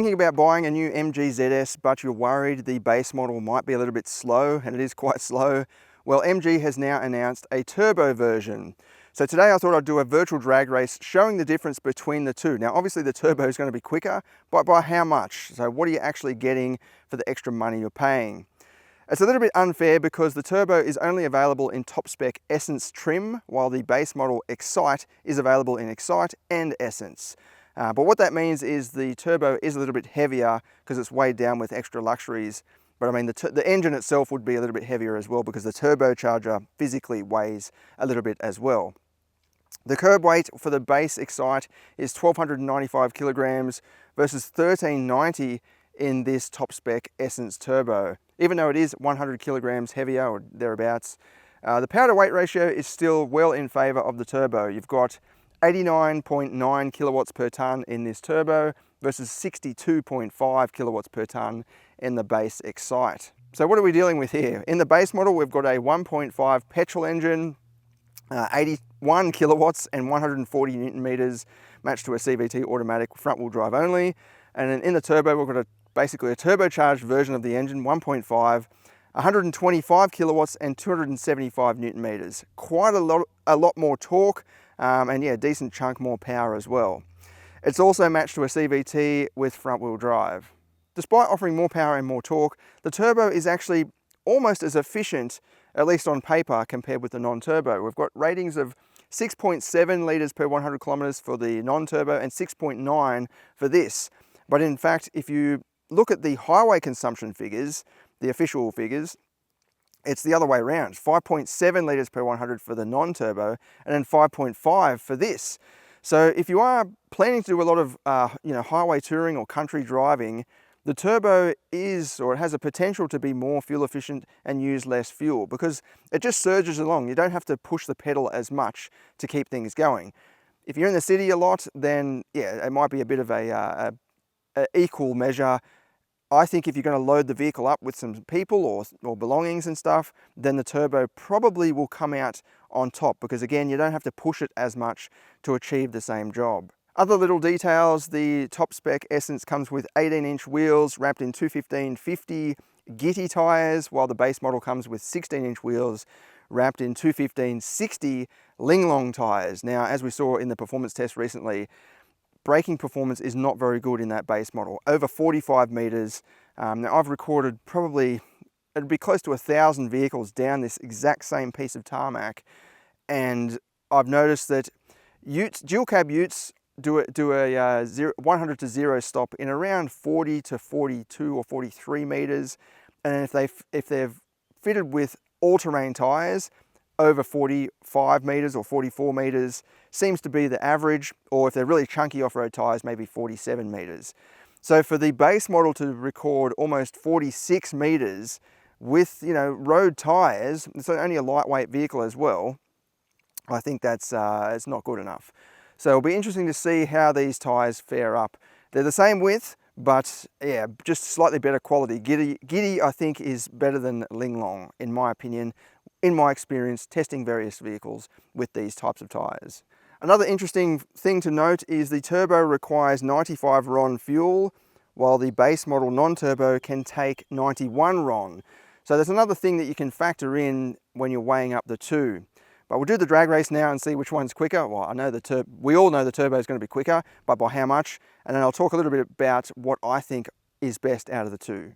Thinking about buying a new MG ZS, but you're worried the base model might be a little bit slow, and it is quite slow? Well, MG has now announced a turbo version. So today I thought I'd do a virtual drag race showing the difference between the two. Now obviously the turbo is going to be quicker, but by how much? So what are you actually getting for the extra money you're paying? It's a little bit unfair because the turbo is only available in top spec Essence trim, while the base model Excite is available in Excite and Essence. But what that means is the turbo is a little bit heavier because it's weighed down with extra luxuries. But I mean, the engine itself would be a little bit heavier as well because the turbocharger physically weighs a little bit as well. The curb weight for the base Excite is 1,295 kilograms versus 1,390 in this top spec Essence turbo. Even though it is 100 kilograms heavier or thereabouts, the power to weight ratio is still well in favor of the turbo. You've got 89.9 kilowatts per ton in this turbo versus 62.5 kilowatts per ton in the base Excite. So what are we dealing with here? In the base model, we've got a 1.5 petrol engine, 81 kilowatts and 140 Newton meters, matched to a CVT automatic front wheel drive only. And then in the turbo, we've got basically a turbocharged version of the engine, 1.5, 125 kilowatts and 275 Newton meters. Quite a lot more torque, and yeah, decent chunk more power as well. It's also matched to a CVT with front wheel drive. Despite offering more power and more torque, the turbo is actually almost as efficient, at least on paper, compared with the non-turbo. We've got ratings of 6.7 litres per 100 kilometres for the non-turbo and 6.9 for this. But in fact, if you look at the highway consumption figures, the official figures, it's the other way around. 5.7 litres per 100 for the non-turbo and then 5.5 for this. So if you are planning to do a lot of highway touring or country driving, the turbo is, or it has a potential to be more fuel efficient and use less fuel because it just surges along. You don't have to push the pedal as much to keep things going. If you're in the city a lot, then yeah, it might be a bit of a equal measure. I think if you're going to load the vehicle up with some people or belongings and stuff, then the turbo probably will come out on top because again, you don't have to push it as much to achieve the same job. Other little details, the top spec Essence comes with 18-inch wheels wrapped in 215/50 Gitty tyres, while the base model comes with 16-inch wheels wrapped in 215/60 Linglong tyres. Now, as we saw in the performance test recently, braking performance is not very good in that base model, over 45 meters. Now I've recorded probably, it'd be close to 1,000 vehicles down this exact same piece of tarmac. And I've noticed that dual cab utes do a 100 to 0 stop in around 40 to 42 or 43 meters. And if they're fitted with all-terrain tires, over 45 meters or 44 meters seems to be the average, or if they're really chunky off-road tires, maybe 47 meters. So for the base model to record almost 46 meters with, road tires, it's only a lightweight vehicle as well, I think that's it's not good enough. So it'll be interesting to see how these tires fare up. They're the same width, but yeah, just slightly better quality. Gitty I think is better than Linglong, in my opinion, in my experience testing various vehicles with these types of tires. Another interesting thing to note is the turbo requires 95 RON fuel, while the base model non-turbo can take 91 RON. So there's another thing that you can factor in when you're weighing up the two. But we'll do the drag race now and see which one's quicker. Well, we all know the turbo is going to be quicker, but by how much? And then I'll talk a little bit about what I think is best out of the two.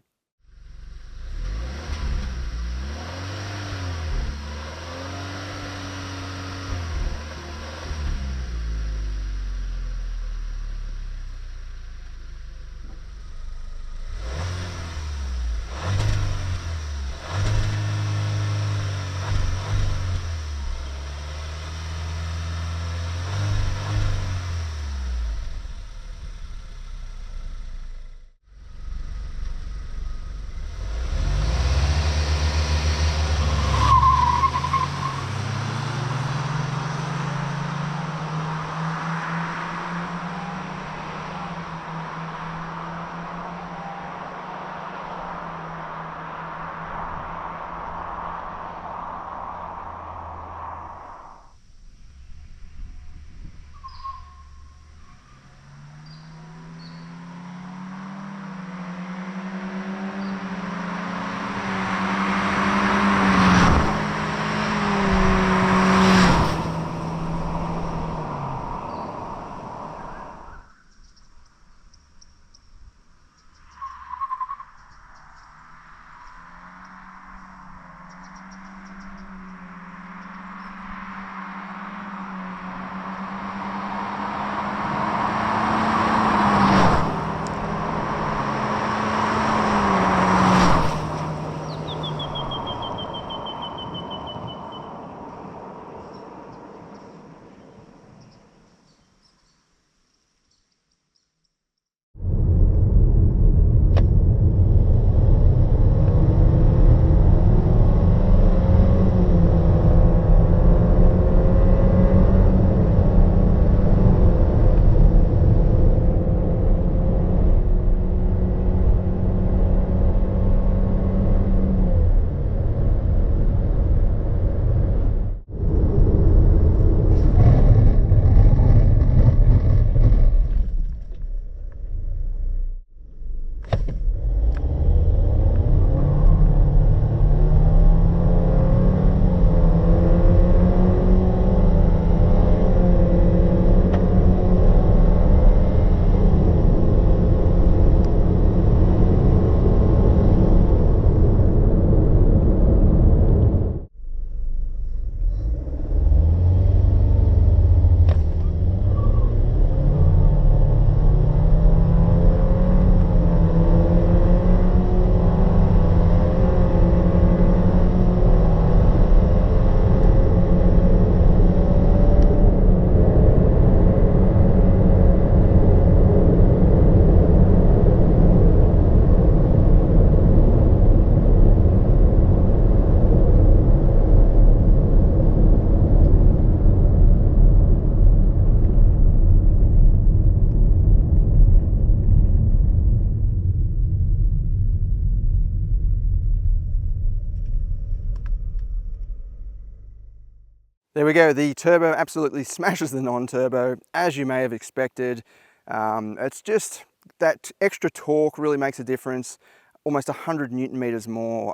There we go, the turbo absolutely smashes the non-turbo, as you may have expected. It's just that extra torque really makes a difference. Almost 100 Newton meters more,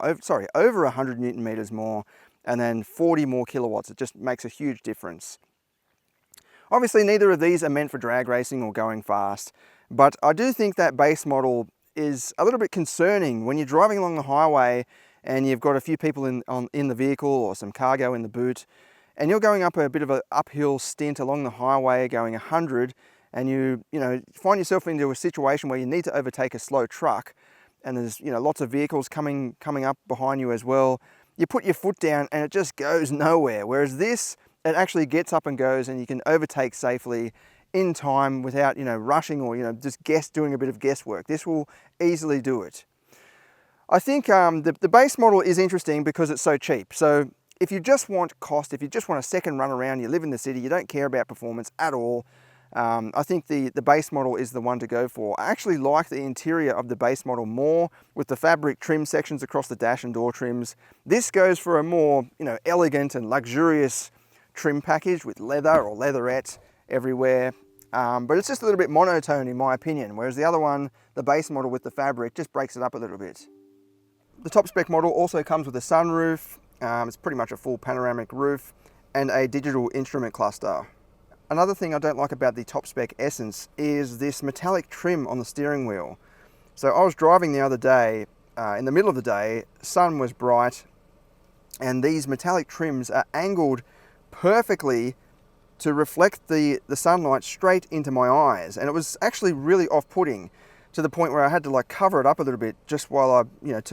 over 100 Newton meters more, and then 40 more kilowatts. It just makes a huge difference. Obviously, neither of these are meant for drag racing or going fast, but I do think that base model is a little bit concerning when you're driving along the highway and you've got a few people in the vehicle or some cargo in the boot, and you're going up a bit of an uphill stint along the highway going 100, and you find yourself into a situation where you need to overtake a slow truck, and there's lots of vehicles coming up behind you as well. You put your foot down and it just goes nowhere. Whereas this, it actually gets up and goes, and you can overtake safely in time without rushing or just doing a bit of guesswork. This will easily do it. I think the base model is interesting because it's so cheap. So if you just want cost, if you just want a second run around, you live in the city, you don't care about performance at all, I think the base model is the one to go for. I actually like the interior of the base model more with the fabric trim sections across the dash and door trims. This goes for a more elegant and luxurious trim package with leather or leatherette everywhere. But it's just a little bit monotone in my opinion, whereas the other one, the base model with the fabric, just breaks it up a little bit. The top spec model also comes with a sunroof. It's pretty much a full panoramic roof and a digital instrument cluster. Another thing I don't like about the top spec Essence is this metallic trim on the steering wheel. So I was driving the other day, in the middle of the day, sun was bright, and these metallic trims are angled perfectly to reflect the sunlight straight into my eyes, and it was actually really off-putting, to the point where I had to cover it up a little bit just while I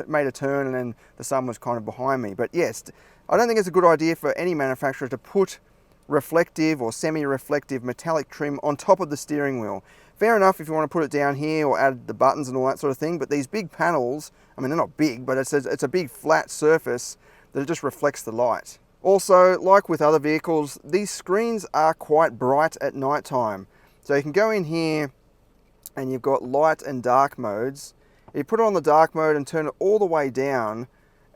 made a turn, and then the sun was kind of behind me. But yes, I don't think it's a good idea for any manufacturer to put reflective or semi-reflective metallic trim on top of the steering wheel. Fair enough if you want to put it down here or add the buttons and all that sort of thing, but these big panels, I mean, they're not big, but it's a big flat surface that just reflects the light. Also, like with other vehicles, these screens are quite bright at night time. So you can go in here and you've got light and dark modes. If you put it on the dark mode and turn it all the way down,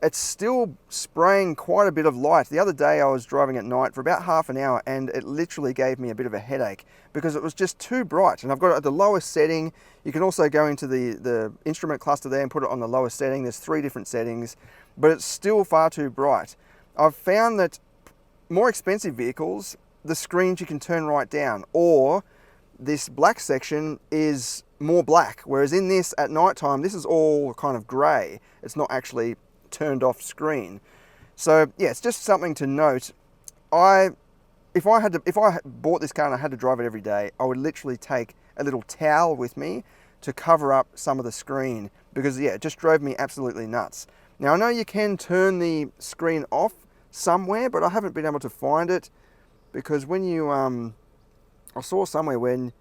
it's still spraying quite a bit of light. The other day I was driving at night for about half an hour, and it literally gave me a bit of a headache because it was just too bright. And I've got it at the lowest setting. You can also go into the instrument cluster there and put it on the lowest setting. There's 3 different settings, but it's still far too bright. I've found that more expensive vehicles, the screens you can turn right down, or this black section is more black, whereas in this at night time, this is all kind of grey. It's not actually turned off screen. So yeah, it's just something to note. If I bought this car and I had to drive it every day, I would literally take a little towel with me to cover up some of the screen, because yeah, it just drove me absolutely nuts. Now I know you can turn the screen off somewhere, but I haven't been able to find it, because when you I saw somewhere when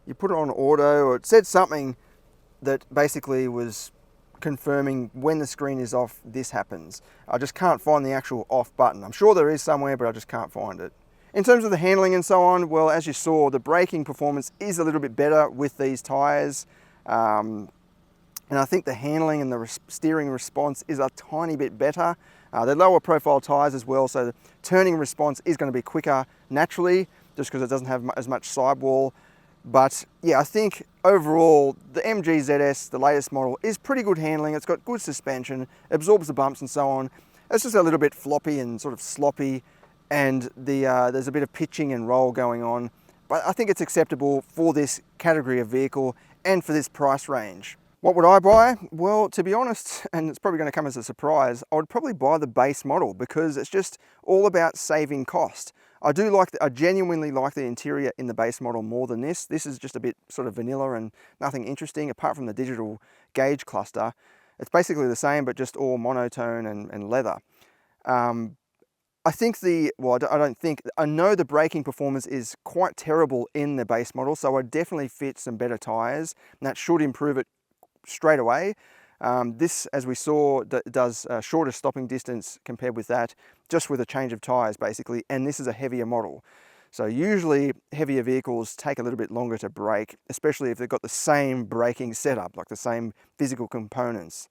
you put it on auto, or it said something that basically was confirming when the screen is off, this happens. I just can't find the actual off button. I'm sure there is somewhere, but I just can't find it. In terms of the handling and so on, well, as you saw, the braking performance is a little bit better with these tyres. And I think the handling and the steering response is a tiny bit better. They're lower profile tyres as well, so the turning response is going to be quicker naturally, just because it doesn't have as much sidewall. But yeah, I think overall the MG ZS, the latest model, is pretty good handling. It's got good suspension, absorbs the bumps and so on. It's just a little bit floppy and sort of sloppy, and there's a bit of pitching and roll going on. But I think it's acceptable for this category of vehicle and for this price range. What would I buy? Well, to be honest, and it's probably going to come as a surprise, I would probably buy the base model, because it's just all about saving cost. I genuinely like the interior in the base model more than this. This is just a bit sort of vanilla and nothing interesting apart from the digital gauge cluster. It's basically the same, but just all monotone and leather. I know the braking performance is quite terrible in the base model, so I'd definitely fit some better tyres, and that should improve it straight away. This, as we saw, does a shorter stopping distance compared with that, just with a change of tyres basically, and this is a heavier model. So usually heavier vehicles take a little bit longer to brake, especially if they've got the same braking setup, like the same physical components.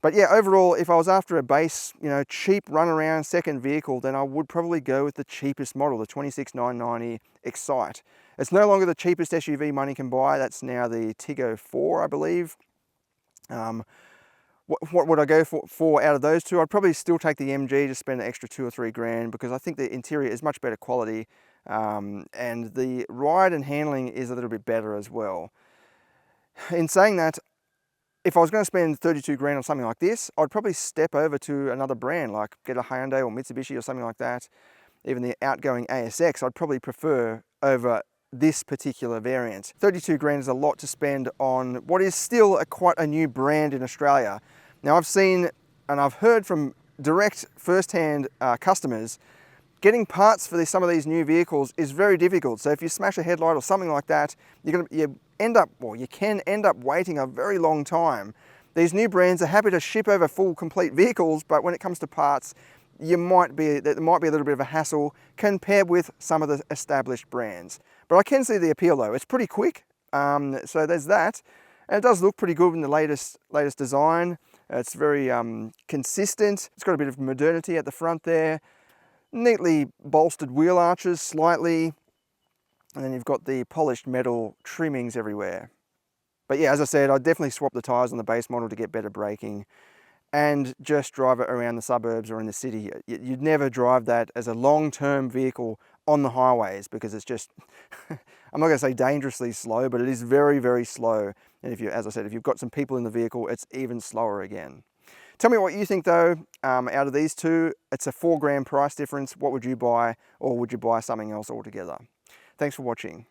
But yeah, overall, if I was after a base, you know, cheap run-around second vehicle, then I would probably go with the cheapest model, the 26,990 Excite. It's no longer the cheapest SUV money can buy. That's now the Tiggo 4, I believe. What would I go for out of those two? I'd probably still take the MG to spend an extra 2 or 3 grand, because I think the interior is much better quality, and the ride and handling is a little bit better as well. In saying that, if I was going to spend 32 grand on something like this, I'd probably step over to another brand, like get a Hyundai or Mitsubishi or something like that. Even the outgoing ASX, I'd probably prefer over this particular variant. 32 grand is a lot to spend on what is still quite a new brand in Australia. Now, I've seen and I've heard from direct first-hand customers, getting parts for some of these new vehicles is very difficult. So if you smash a headlight or something like that, you can end up waiting a very long time. These new brands are happy to ship over full complete vehicles, but when it comes to parts, there might be a little bit of a hassle compared with some of the established brands. But I can see the appeal though. It's pretty quick, so there's that. And it does look pretty good in the latest design. It's very consistent. It's got a bit of modernity at the front there. Neatly bolstered wheel arches slightly. And then you've got the polished metal trimmings everywhere. But yeah, as I said, I'd definitely swap the tyres on the base model to get better braking and just drive it around the suburbs or in the city. You'd never drive that as a long-term vehicle on the highways, because it's just, I'm not going to say dangerously slow, but it is very, very slow. And as I said, if you've got some people in the vehicle, it's even slower again. Tell me what you think though, out of these two. It's a 4 grand price difference. What would you buy, or would you buy something else altogether? Thanks for watching.